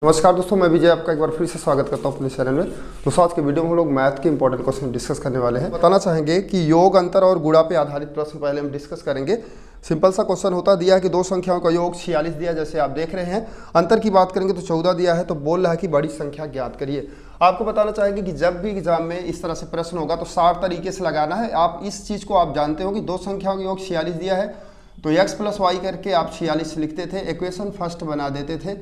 नमस्कार दोस्तों, मैं विजय आपका एक बार फिर से स्वागत करता हूं अपने चैनल में। दोस्तों आज के वीडियो में हम लोग मैथ के इंपॉर्टेंट क्वेश्चन डिस्कस करने वाले हैं। बताना चाहेंगे कि योग, अंतर और गुणा पे आधारित प्रश्न पहले हम डिस्कस करेंगे। सिंपल सा क्वेश्चन होता दिया है कि दो संख्याओं का योग 46 दिया, जैसे आप देख रहे हैं। अंतर की बात करेंगे तो 14 दिया है, तो बोल रहा है कि बड़ी संख्या ज्ञात करिए। आपको बताना चाहेंगे कि जब भी एग्जाम में इस तरह से प्रश्न होगा तो 60 तरीके से लगाना है। आप इस चीज़ को आप जानते हो कि दो संख्याओं का योग 46 दिया है तो x प्लस वाई करके आप 46 लिखते थे, इक्वेशन फर्स्ट बना देते थे,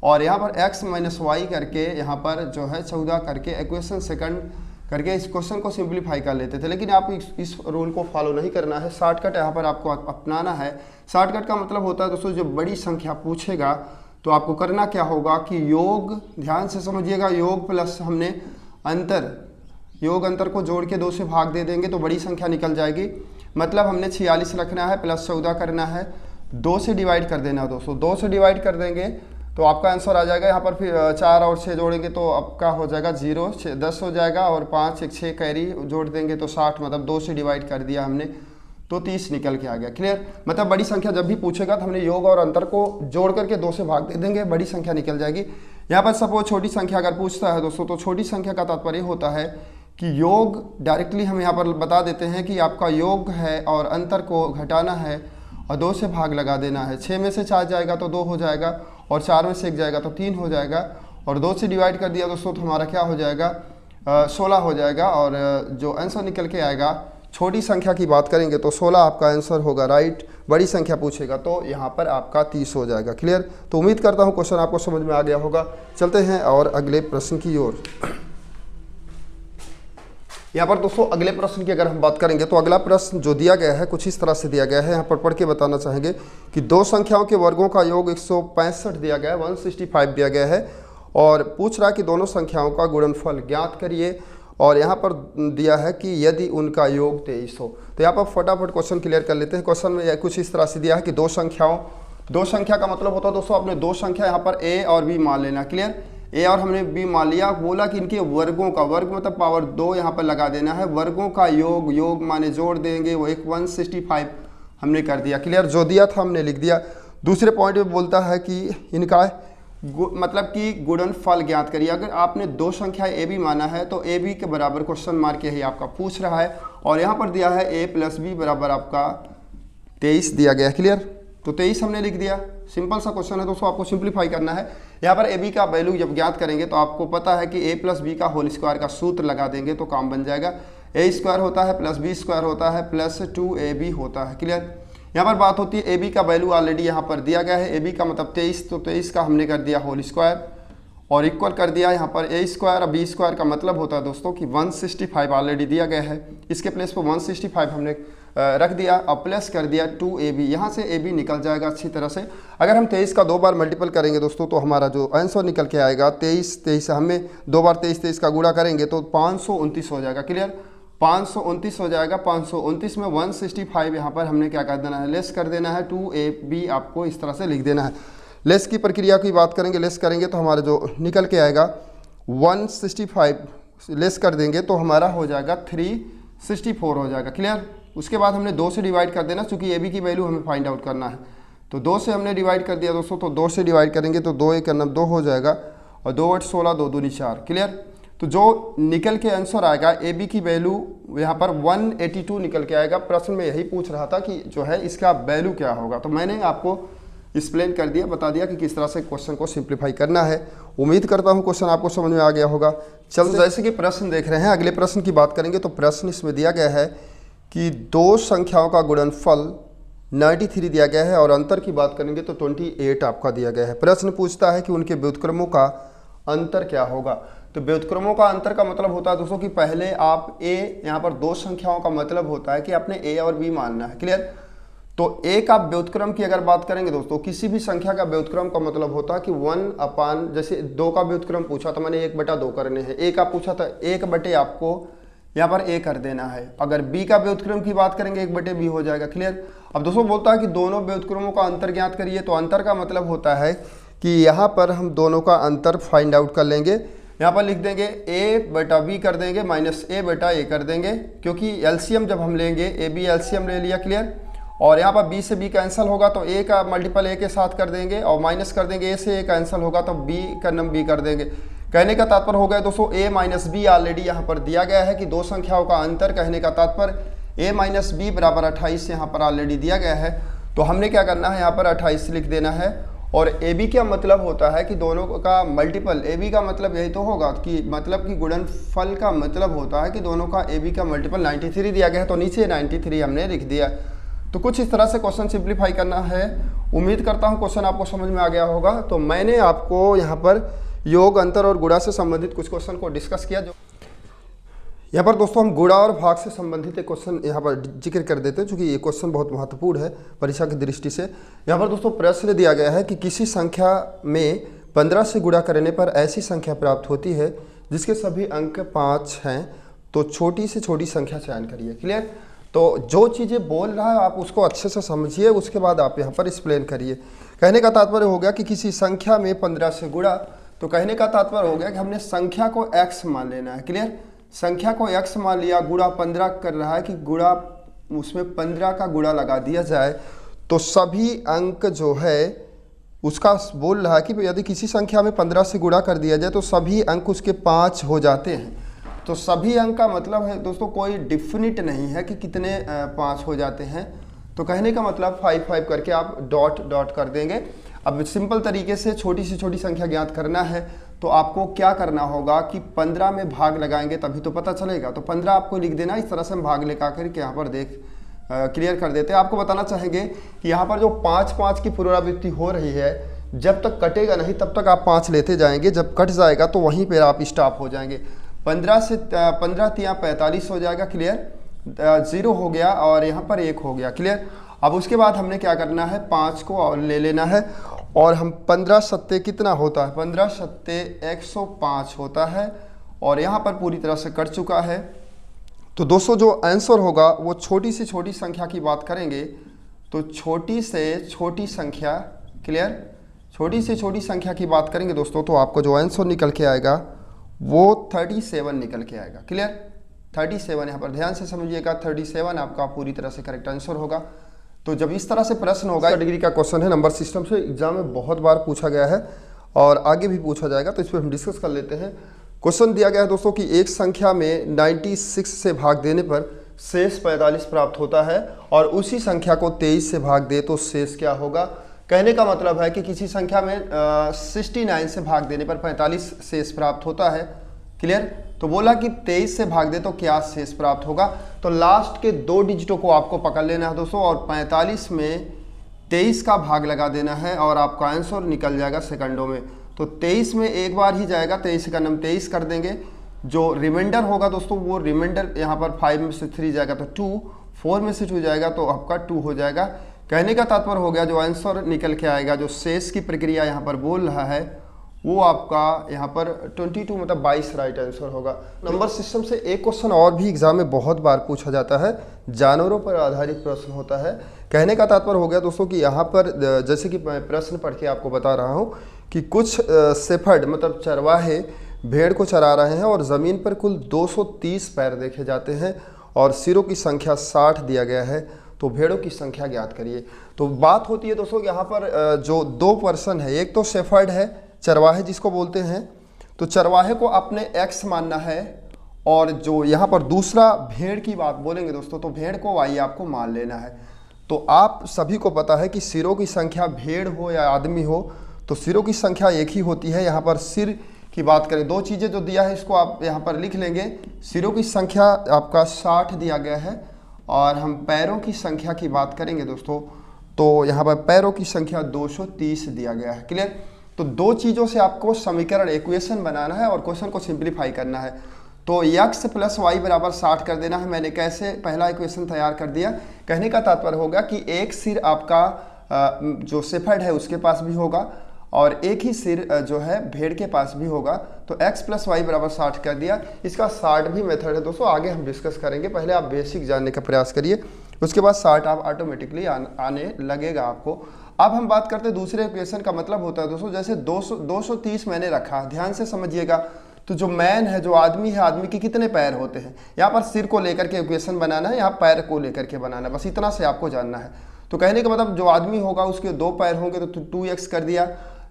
और यहाँ पर x माइनस वाई करके यहाँ पर जो है 14 करके इक्वेशन सेकंड करके इस क्वेश्चन को सिंप्लीफाई कर लेते थे। लेकिन आप इस रूल को फॉलो नहीं करना है, शॉर्टकट यहाँ पर आपको अपनाना है। शॉर्टकट का मतलब होता है दोस्तों, जो बड़ी संख्या पूछेगा तो आपको करना क्या होगा कि योग, ध्यान से समझिएगा, योग प्लस हमने अंतर, योग अंतर को जोड़ के 2 से भाग दे देंगे तो बड़ी संख्या निकल जाएगी। मतलब हमने 46 रखना है, प्लस 14 करना है, 2 से डिवाइड कर देना है दोस्तों। 2 से डिवाइड कर देंगे तो आपका आंसर आ जाएगा। यहाँ पर फिर 4 और 6 जोड़ेंगे तो आपका हो जाएगा 0, 10 हो जाएगा, और 5 1 6 कैरी जोड़ देंगे तो 60, मतलब 2 से डिवाइड कर दिया हमने तो 30 निकल के आ गया। क्लियर? मतलब बड़ी संख्या जब भी पूछेगा तो हमने योग और अंतर को जोड़ करके 2 से भाग दे देंगे, बड़ी संख्या निकल जाएगी। यहाँ पर सपोज छोटी संख्या अगर पूछता है दोस्तों, तो छोटी संख्या का तात्पर्य होता है कि योग डायरेक्टली हम यहाँ पर बता देते हैं कि आपका योग है और अंतर को घटाना है और 2 से भाग लगा देना है। 6 में से 4 जाएगा तो 2 हो जाएगा, और 4 में से 1 जाएगा तो 3 हो जाएगा, और 2 से डिवाइड कर दिया दोस्तों तो हमारा क्या हो जाएगा, 16 हो जाएगा। और जो आंसर निकल के आएगा, छोटी संख्या की बात करेंगे तो 16 आपका आंसर होगा, राइट। बड़ी संख्या पूछेगा तो यहाँ पर आपका 30 हो जाएगा। क्लियर? तो उम्मीद करता हूँ क्वेश्चन आपको समझ में आ गया होगा। चलते हैं और अगले प्रश्न की ओर। यहाँ पर दोस्तों अगले प्रश्न की अगर हम बात करेंगे तो अगला प्रश्न जो दिया गया है कुछ इस तरह से दिया गया है। यहाँ पर पढ़ के बताना चाहेंगे कि दो संख्याओं के वर्गों का योग 165 दिया गया है, 165 दिया गया है, और पूछ रहा है कि दोनों संख्याओं का गुणनफल ज्ञात करिए। और यहाँ पर दिया है कि यदि उनका योग 23 हो। तो यहाँ पर फटाफट क्वेश्चन क्लियर कर लेते हैं। क्वेश्चन में कुछ इस तरह से दिया है कि दो संख्या का मतलब होता है दोस्तों, आपने दो संख्या यहाँ पर a और b मान लेना। क्लियर? ए और हमने बी मान लिया। बोला कि इनके वर्गों का, वर्ग मतलब पावर 2 यहाँ पर लगा देना है, वर्गों का योग, योग माने जोड़ देंगे, वो एक 165 हमने कर दिया। क्लियर? जो दिया था हमने लिख दिया। दूसरे पॉइंट में बोलता है कि इनका मतलब कि गुणनफल ज्ञात करिए। अगर आपने दो संख्या ए बी माना है तो ए बी के बराबर क्वेश्चन मार्क यही आपका पूछ रहा है, और यहाँ पर दिया है ए प्लस बी बराबर आपका 23 दिया गया। क्लियर? तो 23 हमने लिख दिया। सिंपल सा क्वेश्चन है दोस्तों, आपको सिंप्लीफाई करना है। यहाँ पर ए बी का वैल्यू जब ज्ञात करेंगे तो आपको पता है कि ए प्लस बी का होल स्क्वायर का सूत्र लगा देंगे तो काम बन जाएगा। ए स्क्वायर होता है प्लस बी स्क्वायर होता है प्लस 2ab होता है। क्लियर? यहाँ पर बात होती है ए बी का वैल्यू ऑलरेडी यहाँ पर दिया गया है। ए बी का मतलब 23, तो 23 का हमने कर दिया होल स्क्वायर और इक्वल कर दिया यहाँ पर ए स्क्वायर। और बी स्क्वायर का मतलब होता है दोस्तों कि 165 ऑलरेडी दिया गया है, इसके प्लेस पर 165 हमने रख दिया और प्लस कर दिया 2ab। यहाँ से ab निकल जाएगा अच्छी तरह से। अगर हम 23 का 2 बार मल्टीपल करेंगे दोस्तों तो हमारा जो आंसर निकल के आएगा 23 हमें 2 बार 23 का गुणा करेंगे तो 529 हो जाएगा। क्लियर? 529 हो जाएगा। 529 में 165 यहाँ पर हमने क्या कर देना है, लेस कर देना है। 2ab आपको इस तरह से लिख देना है। लेस की प्रक्रिया की बात करेंगे, लेस करेंगे तो हमारा जो निकल के आएगा 165 लेस कर देंगे तो हमारा हो जाएगा 364 हो जाएगा। क्लियर? उसके बाद हमने 2 से डिवाइड कर देना, चूंकि ए बी की वैल्यू हमें फाइंड आउट करना है। तो 2 से हमने डिवाइड कर दिया दोस्तों, तो 2 से डिवाइड करेंगे तो 2 1 2 हो जाएगा, और 2 8 16, 2 दूनी 4। क्लियर? तो जो निकल के आंसर आएगा ए बी की वैल्यू यहाँ पर 182 निकल के आएगा। प्रश्न में यही पूछ रहा था कि जो है इसका वैल्यू क्या होगा, तो मैंने आपको एक्सप्लेन कर दिया, बता दिया कि किस तरह से क्वेश्चन को सिंप्लीफाई करना है। उम्मीद करता हूँ क्वेश्चन आपको समझ में आ गया होगा। चलो जैसे कि प्रश्न देख रहे हैं, अगले प्रश्न की बात करेंगे। तो प्रश्न इसमें दिया गया है कि दो संख्याओं का गुणनफल 93 दिया गया है, और अंतर की बात करेंगे तो 28 आपका दिया गया है। प्रश्न पूछता है कि उनके व्युत्क्रमों का अंतर क्या होगा। तो व्युत्क्रमों का अंतर का मतलब होता है दोस्तों कि पहले आप a, यहाँ पर दो संख्याओं का मतलब होता है कि आपने a और b मानना है। क्लियर? तो a का व्युत्क्रम की अगर बात करेंगे दोस्तों, किसी भी संख्या का व्युत्क्रम का मतलब होता है कि 1/, जैसे 2 का व्युत्क्रम पूछा तो मैंने 1/2 करने हैं। a का पूछा था 1/, आपको यहाँ पर a कर देना है। अगर b का व्युत्क्रम की बात करेंगे 1/b हो जाएगा। क्लियर? अब दोस्तों बोलता है कि दोनों व्युत्क्रमों का अंतर ज्ञात करिए। तो अंतर का मतलब होता है कि यहाँ पर हम दोनों का अंतर फाइंड आउट कर लेंगे। यहाँ पर लिख देंगे a/b कर देंगे माइनस a/a कर देंगे, क्योंकि एलसीएम जब हम लेंगे, a b एलसीएम ले लिया। क्लियर? और यहाँ पर b से b कैंसिल होगा तो a का मल्टीपल a के साथ कर देंगे और माइनस कर देंगे, a से a कैंसिल होगा तो b का नम b कर देंगे। कहने का तात्पर्य हो गया दोस्तों a माइनस बी ऑलरेडी यहाँ पर दिया गया है कि दो संख्याओं का अंतर, कहने का तात्पर्य a माइनस बी बराबर 28 यहाँ पर ऑलरेडी दिया गया है। तो हमने क्या करना है, यहाँ पर 28 लिख देना है। और ए बी क्या मतलब होता है कि दोनों का मल्टीपल, ए बी का मतलब यही तो होगा कि मतलब कि गुणनफल का मतलब होता है कि दोनों का ए बी का मल्टीपल 93 दिया गया है, तो नीचे 93 हमने लिख दिया। तो कुछ इस तरह से क्वेश्चन सिंप्लीफाई करना है। उम्मीद करता हूँ क्वेश्चन आपको समझ में आ गया होगा। तो मैंने आपको यहाँ पर योग, अंतर और गुणा से संबंधित कुछ क्वेश्चन को डिस्कस किया। जो यहाँ पर दोस्तों हम गुणा और भाग से संबंधित एक क्वेश्चन यहाँ पर जिक्र कर देते हैं, क्योंकि ये क्वेश्चन बहुत महत्वपूर्ण है परीक्षा की दृष्टि से। यहाँ पर दोस्तों प्रश्न दिया गया है कि किसी संख्या में 15 से गुणा करने पर ऐसी संख्या प्राप्त होती है जिसके सभी अंक 5 हैं, तो छोटी से छोटी संख्या चयन करिए। क्लियर? तो जो चीज़ें बोल रहा है आप उसको अच्छे से समझिए, उसके बाद आप यहाँ पर एक्सप्लेन करिए। कहने का तात्पर्य हो गया कि किसी संख्या में 15 से गुणा, तो कहने का तात्पर्य हो गया कि हमने संख्या को x मान लेना है। क्लियर? संख्या को x मान लिया, गुणा 15 कर रहा है कि गुणा उसमें 15 का गुणा लगा दिया जाए, तो सभी अंक जो है उसका बोल रहा है कि यदि किसी संख्या में 15 से गुणा कर दिया जाए तो सभी अंक उसके 5 हो जाते हैं। तो सभी अंक का मतलब है दोस्तों कोई डिफिनिट नहीं है कि कितने 5 हो जाते हैं। तो कहने का मतलब 5 करके आप डॉट डॉट कर देंगे। अब सिंपल तरीके से छोटी संख्या ज्ञात करना है तो आपको क्या करना होगा कि 15 में भाग लगाएंगे तभी तो पता चलेगा। तो 15 आपको लिख देना। इस तरह से हम भाग लगा करके यहाँ पर क्लियर कर देते हैं। आपको बताना चाहेंगे कि यहाँ पर जो 5 की पुनरावृत्ति हो रही है, जब तक कटेगा नहीं तब तक आप 5 लेते जाएंगे, जब कट जाएगा तो वहीं पर आप स्टॉप हो जाएंगे। 15 से 15 तिया 45 हो जाएगा। क्लियर? 0 हो गया और यहाँ पर 1 हो गया। क्लियर? अब उसके बाद हमने क्या करना है, 5 को और ले लेना है और हम 15 सत्ते कितना होता है, 15 सत्ते 105 होता है और यहाँ पर पूरी तरह से कट चुका है। तो दोस्तों जो आंसर होगा वो छोटी से छोटी संख्या की बात करेंगे तो छोटी से छोटी संख्या, क्लियर, छोटी से छोटी संख्या की बात करेंगे दोस्तों तो आपको जो आंसर निकल के आएगा वो 37 निकल के आएगा। क्लियर? 37 यहाँ पर ध्यान से समझिएगा, 37 आपका पूरी तरह से करेक्ट आंसर होगा। तो जब इस तरह से प्रश्न होगा, डिग्री का क्वेश्चन है, नंबर सिस्टम से एग्जाम में बहुत बार पूछा गया है और आगे भी पूछा जाएगा, तो इस पर हम डिस्कस कर लेते हैं। क्वेश्चन दिया गया है दोस्तों कि एक संख्या में 96 से भाग देने पर शेष 45 प्राप्त होता है और उसी संख्या को 23 से भाग दे तो शेष क्या होगा। कहने का मतलब है कि किसी संख्या में 69 से भाग देने पर 45 शेष प्राप्त होता है। क्लियर? तो बोला कि 23 से भाग दे तो क्या शेष प्राप्त होगा। तो लास्ट के 2 डिजिटों को आपको पकड़ लेना है दोस्तों और 45 में 23 का भाग लगा देना है और आपका आंसर निकल जाएगा सेकंडों में। तो 23 में एक बार ही जाएगा, 23 का नम 23 कर देंगे। जो रिमाइंडर होगा दोस्तों वो रिमाइंडर यहाँ पर 5 में से 3 जाएगा तो 2, 4 में से 2 जाएगा तो आपका 2 हो जाएगा। कहने का तात्पर्य हो गया जो आंसर निकल के आएगा, जो शेष की प्रक्रिया यहाँ पर बोल रहा है वो आपका यहाँ पर 22 मतलब 22 राइट आंसर होगा। नंबर सिस्टम से एक क्वेश्चन और भी एग्जाम में बहुत बार पूछा जाता है, जानवरों पर आधारित प्रश्न होता है। कहने का तात्पर्य हो गया दोस्तों कि यहाँ पर जैसे कि मैं प्रश्न पढ़ के आपको बता रहा हूँ कि कुछ शेफर्ड मतलब चरवाहे भेड़ को चरा रहे हैं और ज़मीन पर कुल 230 पैर देखे जाते हैं और सिरों की संख्या 60 दिया गया है, तो भेड़ों की संख्या ज्ञात करिए। तो बात होती है दोस्तों यहाँ पर जो 2 पर्सन है, एक तो शेफर्ड है, चरवाहे जिसको बोलते हैं, तो चरवाहे को अपने x मानना है और जो यहाँ पर दूसरा भेड़ की बात बोलेंगे दोस्तों तो भेड़ को y आपको मान लेना है। तो आप सभी को पता है कि सिरों की संख्या भेड़ हो या आदमी हो तो सिरों की संख्या एक ही होती है। यहाँ पर सिर की बात करें, 2 चीज़ें जो दिया है इसको आप यहाँ पर लिख लेंगे। सिरों की संख्या आपका 60 दिया गया है और हम पैरों की संख्या की बात करेंगे दोस्तों तो यहाँ पर पैरों की संख्या 230 दिया गया है। क्लियर? तो 2 चीज़ों से आपको समीकरण इक्वेशन बनाना है और क्वेश्चन को सिंप्लीफाई करना है। तो x + y बराबर 60 कर देना है। मैंने कैसे पहला इक्वेशन तैयार कर दिया। कहने का तात्पर्य होगा कि एक सिर आपका जो शेफर्ड है उसके पास भी होगा और एक ही सिर जो है भेड़ के पास भी होगा। तो x + y बराबर 60 कर दिया। इसका 60 भी मेथड है दोस्तों, आगे हम डिस्कस करेंगे। पहले आप बेसिक जानने का प्रयास करिए, उसके बाद 60 आप ऑटोमेटिकली आने लगेगा आपको। अब हम बात करते हैं दूसरे इक्वेशन का। मतलब होता है दोस्तों जैसे 230 मैंने रखा, ध्यान से समझिएगा, तो जो मैन है, जो आदमी है, आदमी के कितने पैर होते हैं। यहाँ पर सिर को लेकर के इक्वेशन बनाना है, यहाँ पैर को लेकर के बनाना है, बस इतना से आपको जानना है। तो कहने का मतलब जो आदमी होगा उसके 2 पैर होंगे तो 2x कर दिया,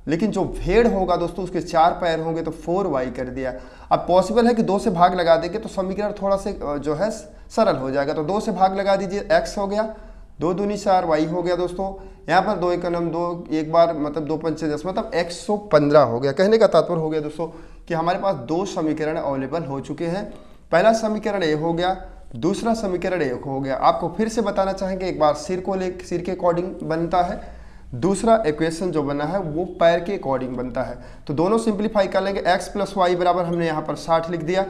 लेकिन जो भेड़ होगा दोस्तों उसके 4 पैर होंगे तो 4y कर दिया। अब पॉसिबल है कि 2 से भाग लगा देंगे तो समीकरण थोड़ा से जो है सरल हो जाएगा। तो 2 से भाग लगा दीजिए, x हो गया, 2 दूनी 4, y हो गया दोस्तों। यहाँ पर 2 एकम 2, एक बार मतलब 2 पंचे 10, मतलब 115 हो गया। कहने का तात्पर्य हो गया दोस्तों कि हमारे पास 2 समीकरण अवेलेबल हो चुके हैं। पहला समीकरण ए हो गया, दूसरा समीकरण ए हो गया। आपको फिर से बताना चाहेंगे, एक बार सिर के अकॉर्डिंग बनता है, दूसरा इक्वेशन जो बना है वो पैर के अकॉर्डिंग बनता है। तो दोनों सिंप्लीफाई कर लेंगे। x + y बराबर हमने यहाँ पर 60 लिख दिया,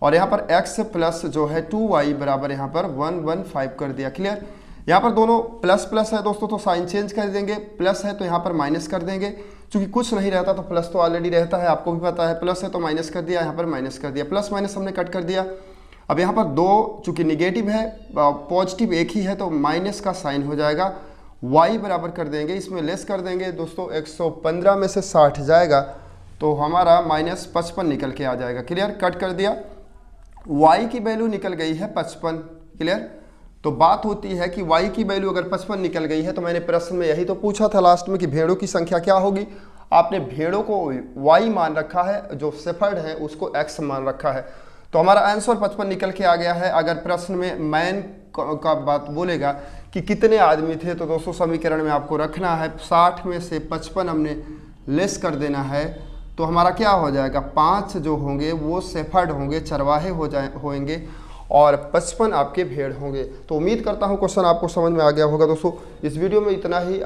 और यहाँ पर x प्लस जो है 2y बराबर यहाँ पर 115 कर दिया। क्लियर। यहाँ पर दोनों प्लस प्लस है दोस्तों, तो साइन चेंज कर देंगे, प्लस है तो यहाँ पर माइनस कर देंगे। चूंकि कुछ नहीं रहता तो प्लस तो ऑलरेडी रहता है, आपको भी पता है। प्लस है तो माइनस कर दिया, यहाँ पर माइनस कर दिया, प्लस माइनस हमने कट कर दिया। अब यहाँ पर 2 चूंकि निगेटिव है, पॉजिटिव एक ही है, तो माइनस का साइन हो जाएगा। y बराबर कर देंगे, इसमें लेस कर देंगे दोस्तों, 115 में से 60 जाएगा तो हमारा -55 निकल के आ जाएगा। क्लियर। कट कर दिया, y की वैल्यू निकल गई है 55। क्लियर। तो बात होती है कि y की वैल्यू अगर 55 निकल गई है, तो मैंने प्रश्न में यही तो पूछा था लास्ट में कि भेड़ों की संख्या क्या होगी। आपने भेड़ों को y मान रखा है, जो शेफर्ड है उसको x मान रखा है, तो हमारा आंसर 55 निकल के आ गया है। अगर प्रश्न में मैन का बात बोलेगा कि कितने आदमी थे, तो दोस्तों समीकरण में आपको रखना है 60 में से 55 हमने लेस कर देना है, तो हमारा क्या हो जाएगा, 5 जो होंगे वो शेफर्ड होंगे, चरवाहे होंगे, और 55 आपके भेड़ होंगे। तो उम्मीद करता हूँ क्वेश्चन आपको समझ में आ गया होगा दोस्तों। इस वीडियो में इतना ही।